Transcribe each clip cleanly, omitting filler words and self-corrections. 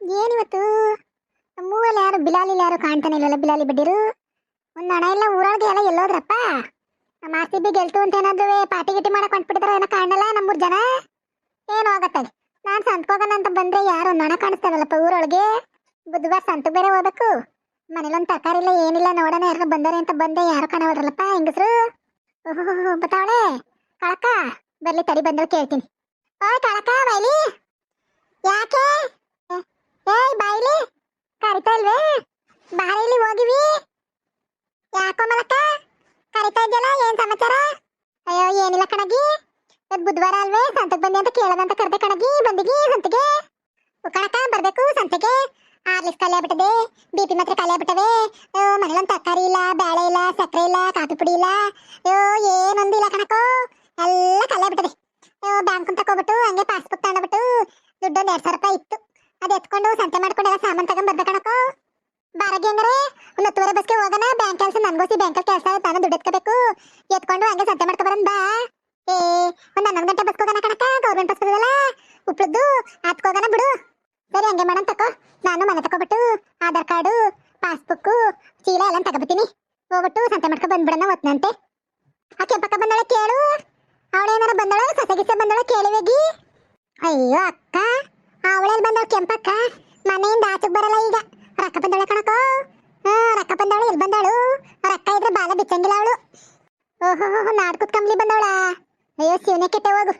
ಏನಿವತ್ತು ಮೂವಲ್ಲಿ ಯಾರು ಬಿಲಾಲಿ ಯಾರು ಕಾಣ್ತಾನೆ ಇಲ್ಲಲ್ಲ ಬಿಲಾಲಿ ಬಡ್ಡಿರು. ಒಂದು ಹಣ ಎಲ್ಲ ಊರೊಳಗೆ ಎಲ್ಲ ಎಲ್ಲೋದ್ರಪ್ಪ. ನಮ್ಮ ಆರ್ ಸಿ ಬಿ ಗೆಲ್ತು ಅಂತ ಏನಾದ್ರು ಪಾರ್ಟಿ ಗಿಟಿ ಮಾಡಕ್ ಹೊಂಟ್ಬಿಟ್ಟಿದಾರ ಏನೋ ಕಾಣಲ್ಲ ನಮ್ಮೂರ್ ಜನ. ಏನು ಆಗತ್ತಲ್ಲಿ ನಾನು ಸಂತ್ಕೋಗೋಣ ಅಂತ ಬಂದ್ರೆ ಯಾರು ಒಂದು ಹಣ ಕಾಣಿಸ್ತಾರಲ್ಲಪ್ಪ ಊರೊಳಗೆ. ಬುಧವಾರ ಸಂತ ಬೇರೆ ಹೋಗ್ಬೇಕು. ಮನೇಲೊಂದು ತರಕಾರಿ ಇಲ್ಲ ಏನಿಲ್ಲ ನೋಡೋಣ ಯಾರು ಬಂದಾರೆ ಅಂತ ಬಂದೆ ಯಾರು ಕಾಣವಲ್ರಲ್ಲಪ್ಪ ಹೆಂಗಸ್ರು. ಓಹೋ ಬತ್ತಾವಳೆ ಕಳಕ ಬರ್ಲಿ ತಡಿ ಬಂದ್ರೆ ಕೇಳ್ತೀನಿ. ಓಯ್ ಕಳಕ ಬೈಲಿ ಯಾಕೆ ಏಯ್ ಬಾಯ್ಲಿ ಕರಿತಾ ಇಲ್ವೇ ಬಾರಿಲಿ ಹೋಗಿವಿ ಯಾಕೋ ಮಲಕ ಕರಿತಾ ಇದ್ಯಲ್ಲ ಏನ್ ಸಮಾಚಾರ. ಅಯ್ಯೋ ಏನಿಲ್ಲ ಕಣಗಿ ಬುಧವಾರ ಅಲ್ವೇ ಸಂತೆಗೆ ಬಂದೆ ಅಂತ ಕೇಳೋದಂತ ಕರೆದೆ ಕಣಗಿ ಬಂದಿಗಿ ಸಂತೆಗೆ ಕಣಕ ಬರ್ಬೇಕು ಸಂತೆಗೆ. ಆರ್ಲಿಸ್ ಖಾಲಿ ಆಗ್ಬಿಟ್ಟದೆ BP ಮಾತ್ರ ಖಾಲಿ ಆಗ್ಬಿಟ್ಟವೆ. ಮನೇಲೊಂದು ತರಕಾರಿ ಇಲ್ಲ ಬೇಳೆ ಇಲ್ಲ ಸಕ್ಕರೆ ಇಲ್ಲ ಕಾಫಿ ಪುಡಿ ಇಲ್ಲ ಏನೊಂದಿಲ್ಲ ಕಣಕೋ ಎಲ್ಲ ಖಾಲಿ ಆಗ್ಬಿಟ್ಟದೆ. ಬ್ಯಾಂಕ್ ತಗೋಬಿಟ್ಟು ಹಂಗೆ ಪಾಸ್ಬುಕ್ ತಗೊಂಡ್ಬಿಟ್ಟು ದುಡ್ಡು ಒಂದು 2,000 ರೂಪಾಯಿ ಇತ್ತು ಅದು ಎತ್ಕೊಂಡು ಸಂತೆ ಮಾಡ್ಕೊಂಡು ಎಲ್ಲ ಸಾಮಾನು ತಗೊಂಡ್ ಬರ್ಬೇಕಣಕೋ. ಬಾರಗಿ ಅಂದ್ರೆ ಒಂದು 10:30 ಬಸ್ಗೆ ಹೋಗೋಣ. ಬ್ಯಾಂಕ್ ಕೆಲಸ ನನ್ಗೋಸಿ ಬ್ಯಾಂಕಲ್ಲಿ ಕೆಲಸ ತಾನು ದುಡ್ಡು ಎತ್ಕೋಬೇಕು ಎತ್ಕೊಂಡು ಹಂಗೆ ಸಂತೆ ಮಾಡ್ಕೊ ಬರೋಣ ಬಾ. ಒಂದು 11 ಗಂಟೆ ಬಸ್ಗೆ ಹೋಗೋಣ ಕಣಕ ಗೌರ್ಮೆಂಟ್ ಬಸ್ ಬರೋದಲ್ಲ ಉಪ್ಳದ್ದು ಹೋಗೋಣ ಬಿಡು. ಸರಿ ಹಂಗೆ ಮಾಡೋಣ ತಕೋ. ನಾನು ಮನೆ ತಗೋಬಿಟ್ಟು ಆಧಾರ್ ಕಾರ್ಡು ಪಾಸ್ಬುಕ್ ಚೀಲ ಎಲ್ಲ ತಗೋಬಿಡ್ತೀನಿ ಹೋಗ್ಬಿಟ್ಟು ಸಂತೆ ಮಾಡ್ಕೊ ಬಂದ್ಬಿಡೋಣ ಒತ್ನಂತೆ. ಆ ಕೆಂಪಕ್ಕ ಬಂದಳ ಕೇಳು ಅವಳೇನಾರ ಬಂದಳ ಸಸಗಿಸ ಬಂದಳ ಕೇಳುವೇಗಿ. ಅಯ್ಯೋ ಅಕ್ಕ ಅವಳಲ್ಲಿ ಬಂದಳ ಕೆಂಪಕ್ಕ ಮನೆಯಿಂದ ಆಚೆಗೆ ಬರಲ್ಲ ಈಗ. ರೊಕ್ಕ ಬಂದಳ ಕಣಕೋ. ರೊಕ್ಕ ಬಂದವಳು ಎಲ್ಲಿ ಬಂದವಳು ರೊಕ್ಕ ಇದ್ರೆ ಬಾಲ ಬಿಚ್ಚಂಗಿಲ್ಲ ಅವಳು. ಓಹೋ ನಾಡ್ಕುತ್ ಕಂಬ್ಲಿ ಬಂದವಳ. ಅಯ್ಯೋ ಶಿವನೇ ಕೆಟ್ಟೆ ಹೋಗು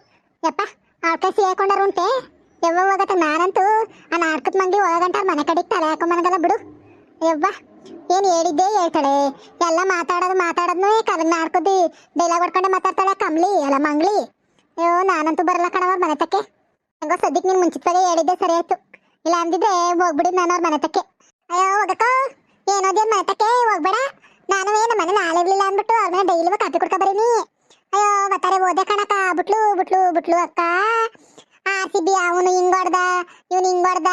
ಯಪ್ಪ ಅವಳ ಕೈ ಸಿಗಾಕೊಂಡಾರು ಉಂಟೆ ಯವ್ವ ಹೋಗತ್ತ. ನಾನಂತೂ ಆ ನಾಡ್ಕುತ್ ಮಂಗಿ ಹೋಗಂಟ ಮನೆ ಕಡೆಗೆ ತಲೆ ಹಾಕೊಂಬನಗಲ್ಲ ಬಿಡು. ಯವ್ವ ಏನು ಹೇಳಿದ್ದೆ ಹೇಳ್ತಾಳೆ ಎಲ್ಲ ಮಾತಾಡೋದ್ನು ಕಲಗ್ ನಾಡ್ಕೊದ್ದಿ ಡೈಲಾಗ್ ಹೊಡ್ಕೊಂಡೆ ಮಾತಾಡ್ತಾಳೆ ಕಂಬ್ಲಿ ಎಲ್ಲ ಮಂಗ್ಲಿ. ಅಯ್ಯೋ ನಾನಂತೂ ಬರಲ್ಲ ಕಣವ ಮನೆ ತಕ್ಕೆ. ಹಂಗೋ ಸದ್ಯಕ್ಕೆ ನೀನು ಮುಂಚಿತವಾಗೆ ಹೇಳಿದ್ದೆ ಸರಿ ಆಯ್ತು. ಇಲ್ಲ ಅಂದಿದ್ರೆ ಹೋಗ್ಬಿಡಿದ್ ನಾನು ಅವ್ರ ಮನೆ ತಕ್ಕೆ. ಅಯ್ಯೋ ಹೋಗಕ್ಕೋ ಏನೋದೇನು ಮನೆ ತಕ್ಕೆ ಹೋಗ್ಬೇಡ. ನಾನು ನಮ್ಮ ಮನೇಲಿ ಆಳಿರ್ಲಿಲ್ಲ ಅಂದ್ಬಿಟ್ಟು ಅವ್ರ ಮನೆ ಡೈಲಿ ಕಾಫಿ ಕುಡ್ಕೊ ಬರೀನಿ. ಅಯ್ಯೋ ಬತ್ತಾರೆ ಓದೆ ಕಣಕ ಬುಟ್ಲು ಅಕ್ಕ. RCB ಅವನು ಹಿಂಗ್ ಹೊಡ್ದ ಇವನು ಹಿಂಗ್ ಹೊಡ್ದ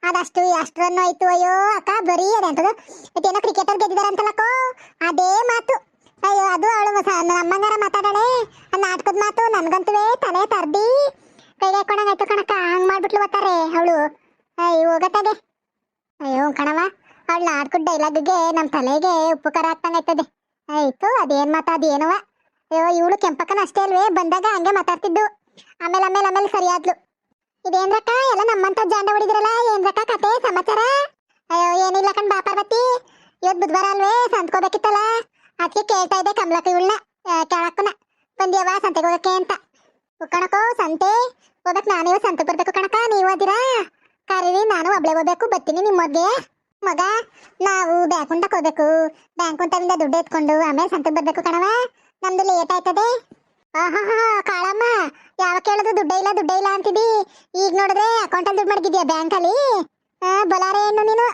ಅದಷ್ಟು ಅಷ್ಟು ರನ್ ಆಯ್ತು. ಅಯ್ಯೋ ಅಕ್ಕ ಬರೀ ಅದಂತದು ಏನೋ ಕ್ರಿಕೆಟರ್ ಗೆದ್ದಿದಾರಂತಲಕ್ಕೋ ಅದೇ ಮಾತು. ಅಯ್ಯೋ ಅದು ಅವಳು ನಮ್ಮಂಗಾರ ಮಾತಾಡಳೆ ಆ ನಾಟಕದ ಮಾತು ನನ್ಗಂತುವೇ ತಲೆ ತರ್ದಿ ಕೈಗೆ ಹಾಕೊಂಡಂಗಾಯ್ತು ಕಣಕ್ಕ. ಹಂಗ್ ಮಾಡ್ಬಿಟ್ಲು ಬತ್ತಾರೆ ಅವಳು. ಅಯ್ಯೋ ಹೋಗತ್ತಾಗೆ. ಅಯ್ಯೋ ಕಣವ ಅವಳು ನಾಟಕದ ಡೈಲಾಗ್ಗೆ ನಮ್ಮ ತಲೆಗೆ ಉಪ್ಪು ಖಾರ ಹಾಕ್ತಂಗಾಯ್ತದೆ. ಆಯ್ತು ಅದೇನ್ ಮಾತಾದೇನವ. ಅಯ್ಯೋ ಇವಳು ಕೆಂಪಕ್ಕನ ಅಷ್ಟೇ ಅಲ್ವೇ ಬಂದಾಗ ಹಂಗೆ ಮಾತಾಡ್ತಿದ್ದು ಆಮೇಲೆ ಸರಿಯಾದ್ಲು. ಇದೇನ್ರಕ್ಕ ಎಲ್ಲ ನಮ್ಮಂತ ಜಾಂಡ ಹೊಡಿದಿರಲ್ಲ ಏನ್ರಕ್ಕ ಕತೆ ಸಮಾಚಾರ. ಅಯ್ಯೋ ಏನಿಲ್ಲ ಕಣ್ ಬಾ ಪಾರ್ವತಿ ಇವತ್ತು ಬುಧವಾರ ಅಲ್ವೇ ಸಂತ್ಕೋಬೇಕಿತ್ತಲ್ಲ ಅದಕ್ಕೆ ಕೇಳ್ತಾ ಇದ್ದೆ ಕಮಲಕ್ಕ ಇವಳನ್ನ ಕೇಳಕ್ಕನ ಬಂದಿಯವ ಸಂತೆಗೆ ಹೋಗಕ್ಕೆ ಅಂತ. ಕಣಕೋ ಸಂತೆ ಹೋಗ್ಬೇಕು ನಾನು ಇವತ್ತು ಸಂತೆಗೆ ಬರ್ಬೇಕು ಕಣಕ ನೀವು ಓದಿರಾ ಕರೀರಿ ನಾನು ಒಬ್ಳೆ ಹೋಗ್ಬೇಕು ಬರ್ತೀನಿ ನಿಮ್ಮೊದ್ಗೆ. ಮಗ ನಾವು ಬ್ಯಾಂಕ್ ಉಂಟಕ್ಕೆ ಹೋಗ್ಬೇಕು ಬ್ಯಾಂಕ್ ಉಂಟದಿಂದ ದುಡ್ಡು ಎತ್ಕೊಂಡು ಆಮೇಲೆ ಸಂತೆಗೆ ಬರ್ಬೇಕು ಕಣವ ನಮ್ದು ಲೇಟ್ ಆಯ್ತದೆ. ಹಾ ಕಾಳಮ್ಮ ಯಾವ ಕೇಳೋದು ದುಡ್ಡೇ ಇಲ್ಲ ಅಂತಿದ್ದಿ ಈಗ ನೋಡಿದ್ರೆ ಅಕೌಂಟಲ್ಲಿ ದುಡ್ಡು ಮಡಗಿದ್ಯಾ ಬ್ಯಾಂಕಲ್ಲಿ. ಬಲಾರೆ ಹೆಣ್ಣು ನೀನು.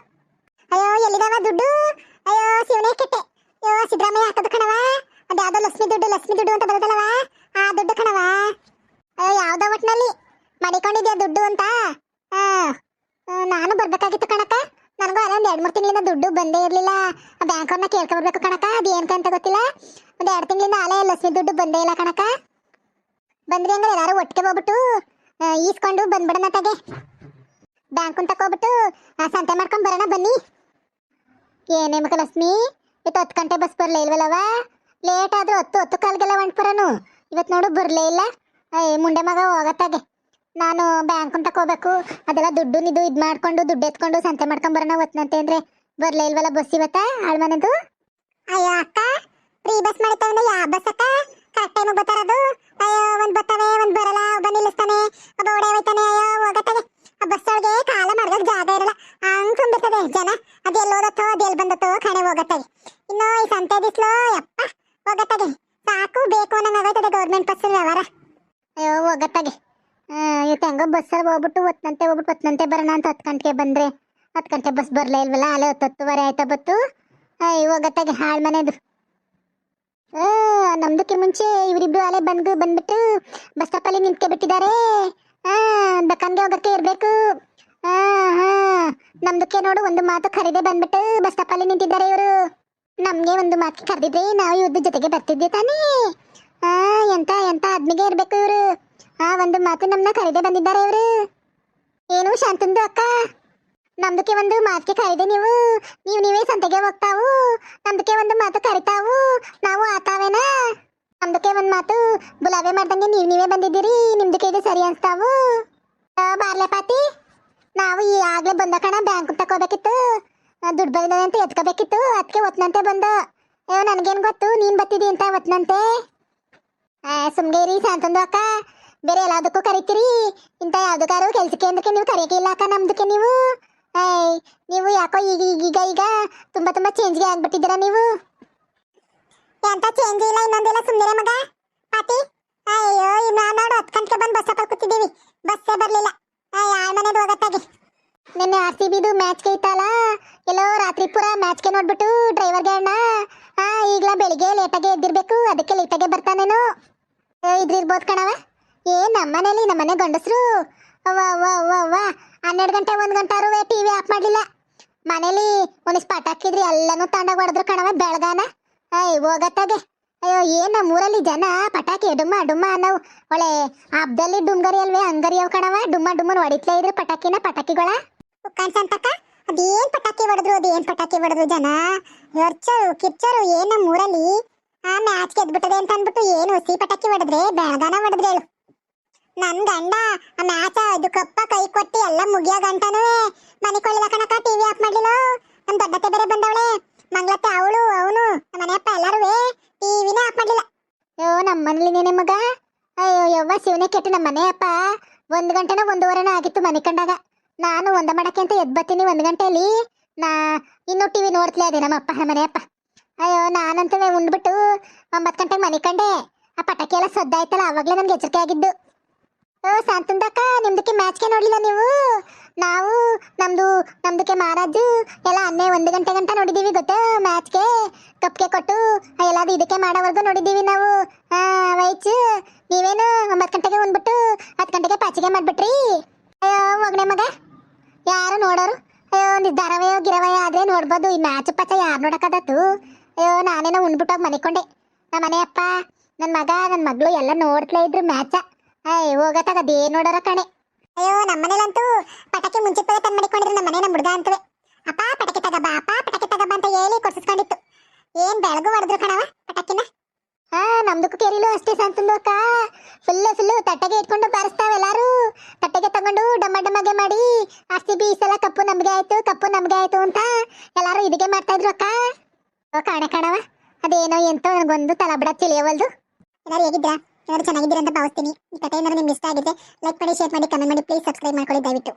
ಅಯ್ಯೋ ಎಲ್ಲಿದಾವ ದುಡ್ಡು. ಅಯ್ಯೋ ಶಿವನೇ ಕೆಟ್ಟೆ. ಅಯ್ಯೋ ಸಿದ್ದರಾಮಯ್ಯ ಹಾಕೋದು ಕಣವ ಅದು ಯಾವುದೋ ಲಕ್ಷ್ಮಿ ದುಡ್ಡು ಅಂತ ಬರೋದಲ್ಲವ ಆ ದುಡ್ಡು ಕಣವ. ಅಯ್ಯೋ ಯಾವ್ದೋ ಒಟ್ಟಿನಲ್ಲಿ ಮಡಿಕೊಂಡಿದ್ಯಾ ದುಡ್ಡು ಅಂತ. ನಾನು ಬರ್ಬೇಕಾಗಿತ್ತು ಕಣಕ ನನಗೂ ಅಲ್ಲ ಒಂದು 2-3 ತಿಂಗಳಿಂದ ದುಡ್ಡು ಬಂದೇ ಇರಲಿಲ್ಲ. ಬ್ಯಾಂಕ್ ಅವ್ರನ್ನ ಕೇಳ್ಕೊಬರ್ಬೇಕು ಕಣಕ ಅದು ಏನಂತ ಗೊತ್ತಿಲ್ಲ. ಒಂದು 2 ತಿಂಗಳಿಂದ ಆಲೇ ಲಕ್ಷ್ಮಿ ದುಡ್ಡು ಬಂದೇ ಇಲ್ಲ ಕಣಕ. ಬಂದ್ರಿ ಹಂಗಾರೆ ಎಲ್ಲಾರು ಒಟ್ಟಿಗೆ ಹೋಗ್ಬಿಟ್ಟು ಈಸ್ಕೊಂಡು ಬಂದ್ಬಿಡೋಣ ತಗೆ. ಬ್ಯಾಂಕ್ ತಗೋಬಿಟ್ಟು ಸಂತೆ ಮಾಡ್ಕೊಂಡ್ ಬರೋಣ ಬನ್ನಿ. ಏನೇ ಮಗ ಲಕ್ಷ್ಮಿ ಇವತ್ತು 10 ಗಂಟೆ ಬಸ್ ಬರಲೇ ಇಲ್ವಲ್ಲವ. ಲೇಟ್ ಆದ್ರೂ 10 ಕಾಲ್ಗೆಲ್ಲ ಹೊಂಟ್ಬರೋನು ಇವತ್ತು ನೋಡು ಬರಲೇ ಇಲ್ಲ. ಮುಂಡೆ ಮಗ ಹೋಗತ್ತಾಗೆ. ನಾನು ಬ್ಯಾಂಕ್ ತಗೋಬೇಕು ಅದೆಲ್ಲ ದುಡ್ಡು ನಿದು ಇದು ಮಾಡ್ಕೊಂಡು ದುಡ್ಡು ಎತ್ಕೊಂಡು ಸಂತೆ ಮಾಡ್ಕೊಂಡ್ ಬರೋಣ ಒತ್ನಂತೆ ಅಂದ್ರೆ ಬರಲೇ ಇಲ್ವಲ್ಲ ಬಸ್ ಇವತ್ತ ಆಳ್ಮನೆದು. ಅಯ್ಯೋ ಅಕ್ಕ ಫ್ರೀ ಬಸ್ ಮಾಡಿತ್ತಂದ್ರೆ ಯಾವ ಬಸ್ ಅಕ್ಕ ಕರೆಕ್ಟ್ ಟೈಮಿಗೆ ಬರ್ತಾರದು. ಅಯ್ಯೋ ಒಂದ್ ಬರ್ತವೆ ಒಂದ್ ಬರಲ್ಲ ಒಬ್ಬ ನಿಲ್ಲಿಸ್ತಾನೆ ಒಬ್ಬ ಓಡೇ ಹೋಯ್ತಾನೆ. ಅಯ್ಯೋ ಹೋಗತ್ತಾಗೆ ಆ ಬಸ್ ಒಳಗೆ ಕಾಲ ಮಾಡ್ದಾಗ ಜಾಗ ಇರಲ್ಲ ಹಂಗ್ ತುಂಬಿರ್ತದೆ ಜನ. ಅದೆಲ್ಲ ಹೋದತ್ತೋ ಅದೆಲ್ಲಿ ಬಂದತ್ತೋ ಕಣೆ ಹೋಗತ್ತಾಗೆ. ಇನ್ನು ಈ ಸಂತೆ ಬಿಸ್ಲು ಯಪ್ಪ ಹೋಗತ್ತಾಗೆ ಸಾಕು ಬೇಕು ಅನ್ನಂಗಾಗೋಯ್ತದೆ ಗೌರ್ಮೆಂಟ್ ಬಸ್ ವ್ಯವಹಾರ. ಅಯ್ಯೋ ಹೋಗತ್ತಾಗೆ ಇವತ್ತು ಹೆಂಗೋ ಬಸ್ಸಲ್ಲಿ ಹೋಗ್ಬಿಟ್ಟು ಒತ್ನಂತೆ ಬರೋಣ ಅಂತ 10 ಗಂಟೆಗೆ ಬಂದ್ರೆ 10 ಗಂಟೆ ಬಸ್ ಬರಲೇ ಇಲ್ವಲ್ಲ ಅಲ್ಲೇ 10:30 ಆಯ್ತಾ ಬತ್ತು. ಅಯ್ಯೋ ಹೋಗತ್ತಾಗೆ ಹಾಳು ಮನೆದು. ನಮ್ದಕ್ಕೆ ಮುಂಚೆ ಇವರಿಬ್ರು ಅಲ್ಲೇ ಬಂದ್ಬಿಟ್ಟು ಬಸ್ ಸ್ಟಾಪಲ್ಲಿ ನಿಂತ್ಕೆ ಬಿಟ್ಟಿದ್ದಾರೆ. ದಕ್ಕನ್ಗೆ ಹೋಗಕ್ಕೆ ಇರಬೇಕು. ನಮ್ದಕ್ಕೆ ನೋಡು ಒಂದು ಮಾತು ಕರೀದೆ ಬಂದ್ಬಿಟ್ಟು ಬಸ್ ಸ್ಟಾಪಲ್ಲಿ ನಿಂತಿದ್ದಾರೆ ಇವರು. ನಮಗೆ ಒಂದು ಮಾತು ಕರೆದಿದ್ರೆ ನಾವು ಇವ್ರದ್ದು ಜೊತೆಗೆ ಬರ್ತಿದ್ದೆ ತಾನೇ. ಎಂತ ಆದ್ಮಿಗೆ ಇರಬೇಕು ಇವರು. ಒಂದು ಮಾತು ನಮ್ಮನ್ನ ಕರೀದೆ ಬಂದಿದ್ದಾರೆ ಇವರು. ಏನು ಶಾಂತಂದು ಅಕ್ಕ ನಮ್ದಕ್ಕೆ ಒಂದು ಮಾತಿಗೆ ಕರೆದೆ ನೀವು ನೀವೇ ಸಂತೆಗೆ ಹೋಗ್ತಾವು. ನಮ್ದಕ್ಕೆ ಒಂದು ಮಾತು ಕರಿತಾವು, ನಾವು ಆತಾವೇನಾ? ನಮ್ದಕ್ಕೆ ಒಂದು ಮಾತು ಬುಲಾವೆ ಮಾಡ್ದಂಗೆ ನೀವೇ ಬಂದಿದ್ದೀರಿ, ನಿಮ್ದಕ್ಕೆ ಇದು ಸರಿ ಅನ್ಸ್ತಾವು. ಬಾರ್ಲೆ ಪಾತಿ, ನಾವು ಈಗಾಗಲೇ ಬಂದ ಕಣ, ಬ್ಯಾಂಕ್ ತಗೋಬೇಕಿತ್ತು, ದುಡ್ಡು ಬಂದಿದೆ ಅಂತ ಎತ್ಕೋಬೇಕಿತ್ತು, ಅದಕ್ಕೆ ಒತ್ನಂತೆ ಬಂದ. ನನಗೇನು ಗೊತ್ತು ನೀನು ಬತ್ತಿದಿ ಅಂತ ಒತ್ನಂತೆ. ಸುಮ್ಗೇರಿ ಶಾಂತಂದು ಅಕ್ಕ, ಬೇರೆ ಎಲ್ಲದಕ್ಕೂ ಕರಿತೀರಿ, ಇಂಥ ಯಾವ್ದಕ್ಕಾರು ಕೆಲ್ಸಕ್ಕೆ ಅಂದಕ್ಕೆ ನೀವು ಕರೆಯಕ್ಕೆ ಇಲ್ಲ ಅಕ್ಕ. ನಮ್ದಕ್ಕೆ ನೀವು ಯಾಕೋ ಈಗ ತುಂಬಾ ಚೇಂಜ್ಗೆ ಆಗ್ಬಿಟ್ಟಿದ್ದೀರಾ ನೀವು. ಎಂತ ಚೇಂಜ್ ಇಲ್ಲ, ಇನ್ನೊಂದಿಲ್ಲ, ಸುಮ್ಮನೆ ಮಗ ಪಾತಿ. ಅಯ್ಯೋ ನಾವು 10 ಗಂಟೆಗೆ ಬಂದು ಬಸ್ ಹತ್ತ ಕೂತಿದ್ದೀವಿ, ಬಸ್ಸೇ ಬರಲಿಲ್ಲ. ಯಾರ ಮನೆದು ಹೋಗತ್ತಾಗಿ. ನಿನ್ನೆ RCBದು ಮ್ಯಾಚ್ಗೆ ಇತ್ತಲ್ಲ, ಎಲ್ಲೋ ರಾತ್ರಿ ಪೂರ ಮ್ಯಾಚ್ಗೆ ನೋಡ್ಬಿಟ್ಟು ಡ್ರೈವರ್ಗೆ ಅಣ್ಣ ಈಗಲ ಬೆಳಿಗ್ಗೆ ಲೇಟಾಗೆ ಎದ್ದಿರ್ಬೇಕು, ಅದಕ್ಕೆ ಲೇಟಾಗೆ ಬರ್ತಾನೇನು ಇದ್ರಿರ್ಬೋದು ಕಣವ. ನಮ್ಮನೆ ಗಂಡಸ್ರು ಅವ್ವ 12 ಗಂಟೆ 1 ಗಂಟೆ TV ಆಫ್ ಮಾಡಲಿಲ್ಲ. ಮನೇಲಿ ಒಂದಿಷ್ಟು ಪಾಠ ಹಾಕಿದ್ರಿ, ಎಲ್ಲನೂ ತಂಡಾಗ ಹೊಡೆದ್ರು ಕಣವ ಬೆಳಗಾನ. ಹೋಗತ್ತಾಗೆ. ಅಯ್ಯೋ ನಮ್ಮೂರಲ್ಲಿ ಜನ ಪಟಾಕಿ ಡುಮ್ಮ ಅನ್ನವು. ಒಳ್ಳೆ ಹಬ್ಬದಲ್ಲಿ ಡುಮ್ಗರಿ ಅಲ್ವೇ, ಹಂಗರಿ ಅವ್ ಕಣವ. ಡುಮ್ಮನ್ ಹೊಡಿತ್ಲೇ ಇದ್ರು ಪಟಾಕಿಗಳ. ಕಾಣ್ಸಂತಕ್ಕ ಅದೇನ್ ಪಟಾಕಿ ಹೊಡೆದ್ರು ಜನ ಕಿರ್ಚರು. ನಮ್ಮೂರಲ್ಲಿ ಮ್ಯಾಚ್ ಗೆದ್ಬಿಟ್ಟದೆ ಅಂತ ಅಂದ್ಬಿಟ್ಟು ಏನು ಹುಸಿ ಪಟಾಕಿ ಹೊಡೆದ್ರೆ ಬೆಳಗಾನ ಹೊಡೆದ್ರೆ ಹೇಳು. ನನ್ ಗಂಡ ಆ ಮ್ಯಾಚ್ ಇದು ಕಪ್ಪ ಕೈ ಕೊಟ್ಟಿ ಎಲ್ಲ ಮುಗಿಯೋ ಗಂಟನೂ ಮನೆ ಕೊಳ್ಳಿಲ್ಲ ಕಣಕ, TV ಆಫ್ ಮಾಡ್ಲಿಲ್ಲ. ನಮ್ ದೊಡ್ಡತ್ತೆ ಬೇರೆ ಬಂದವಳೆ, ಮಂಗಳತ್ತೆ ಅವನು ಮನೆಯಪ್ಪ ಎಲ್ಲರೂ ಟಿವಿನೇ ಆಫ್ ಮಾಡ್ಲಿಲ್ಲ. ನಮ್ಮ ಮನೇಲಿ ಮಗ. ಅಯ್ಯೋ ಯವ್ವ ಶಿವನೇ ಕೆಟ್ಟು. ನಮ್ಮ ಮನೆಯಪ್ಪ 1 ಗಂಟೆನೋ 1:15 ಆಗಿತ್ತು ಮನೆ ಕಂಡಾಗ. ನಾನು ಒಂದ ಮಾಡಕ್ಕೆ ಅಂತ ಎದ್ದು ಬರ್ತೀನಿ 1 ಗಂಟೆಯಲ್ಲಿ. ಇನ್ನೂ TV ನೋಡ್ತಲೇ ಅದೇ ನಮ್ಮ ಮನೆಯಪ್ಪ. ಅಯ್ಯೋ ನಾನಂತವೇ ಉಂಡ್ಬಿಟ್ಟು 9 ಗಂಟೆಗೆ ಮನೆ ಕಂಡೆ. ಆ ಪಟಾಕಿ ಎಲ್ಲ ಸದ್ದಾಯ್ತಲ್ಲ, ಅವಾಗಲೇ ನನ್ಗೆ ಎಚ್ಚರಿಕೆ ಆಗಿದ್ದು. ಶಾಂತಂದಕ್ಕ, ನಿಮ್ದಕ್ಕೆ ಮ್ಯಾಚ್ಗೆ ನೋಡ್ಲಿಲ್ಲ ನೀವು? ನಾವು ನಮ್ದಕ್ಕೆ ಮಹಾರಾಜು ಎಲ್ಲ 1 ಗಂಟೆ ಗಂಟ ನೋಡಿದೀವಿ ಗೊತ್ತಾ. ಮ್ಯಾಚ್ಗೆ ಕಪ್ಗೆ ಕೊಟ್ಟು ಎಲ್ಲಾದ್ರು ಇದಕ್ಕೆ ಮಾಡೋವರೆಗೂ ನೋಡಿದೀವಿ ನಾವು. ವೈಚು ನೀವೇನು 9 ಗಂಟೆಗೆ ಉಂಡ್ಬಿಟ್ಟು 10 ಗಂಟೆಗೆ ಪಾಚಿಗೆ ಮಾಡ್ಬಿಟ್ರಿ. ಅಯ್ಯೋ ಒಗ್ನೆ ಮಗ, ಯಾರು ನೋಡೋರು? ಒಂದು ಧಾರಾವಾಹಿಯೋ ಗಿರವಾಯ ಆದ್ರೆ ನೋಡ್ಬೋದು, ಈ ಮ್ಯಾಚ್ ಪಚ್ಚ ಯಾರು ನೋಡಕ್ಕದತ್ತು? ಅಯ್ಯೋ ನಾನೇನೋ ಉಂಡ್ಬಿಟ್ಟೋಗಿ ಮನಿಕೊಂಡೆ. ನಮ್ಮ ಮನೆಯಪ್ಪ, ನನ್ನ ಮಗ, ನನ್ನ ಮಗಳು ಎಲ್ಲ ನೋಡ್ತಲೇ ಇದ್ರು ಮ್ಯಾಚ. ಹೋಗತ್ತಾಗ ಅದೇ ನೋಡೋರ ಕಣೆ. ಅಯ್ಯೋ ನಮ್ಮನೇಲಂತೂ ಪಟಾಕಿ ಮುಂಚೆ ತಂದು ಮಾಡಿಕೊಂಡಿದ್ರು. ನಮ್ಮ ಹುಡುಗ ಅಂತವೆ, ಅಪ್ಪ ಪಟಾಕಿ ತಗಬ ಅಂತ ಹೇಳಿ ಕೊಡ್ಸಿಸ್ಕೊಂಡಿತ್ತು. ಏನ್ ಬೆಳಗು ಹೊಡೆದ್ರು ಕಣವ ಪಟಾಕಿನ. ನಮ್ದಕ್ಕೂ ಕೇರಿಲು ಅಷ್ಟೇ ಶಾಂತಂದು ಅಕ್ಕ. ಫುಲ್ಲು ತಟ್ಟೆಗೆ ಇಟ್ಕೊಂಡು ಬಾರಿಸ್ತಾವ ಎಲ್ಲಾರು. ತಟ್ಟೆಗೆ ತಗೊಂಡು ಡಮ್ಮಗೆ ಮಾಡಿ RCB ಈ ಸಲ ಕಪ್ಪು ನಮ್ಗೆ ಆಯ್ತು ಅಂತ ಎಲ್ಲಾರು ಇದಕ್ಕೆ ಮಾಡ್ತಾ ಇದ್ರು ಅಕ್ಕ. ಕಾಣವ ಅದೇನೋ ಎಂತೋ ನನಗೊಂದು ತಲಬಿಡ ತಿಳಿಯವಲ್ದು. ಎಲ್ಲರೂ ಹೇಗಿದ್ರಾ? ಎಲ್ಲರೂ ಚೆನ್ನಾಗಿದ್ದೀರಾ ಅಂತ ಭಾವಿಸ್ತೀನಿ. ಈ ಕಥೆ ಏನಾದ್ರು ನಿಮ್ಗೆ ಇಷ್ಟ ಆಗಿದ್ರೆ ಲೈಕ್ ಮಾಡಿ, ಶೇರ್ ಮಾಡಿ, ಕಮೆಂಟ್ ಮಾಡಿ. ಪ್ಲೀಸ್ ಸಬ್ಸ್ಕ್ರೈಬ್ ಮಾಡ್ಕೊಳ್ಳಿ ದಯವಿಟ್ಟು.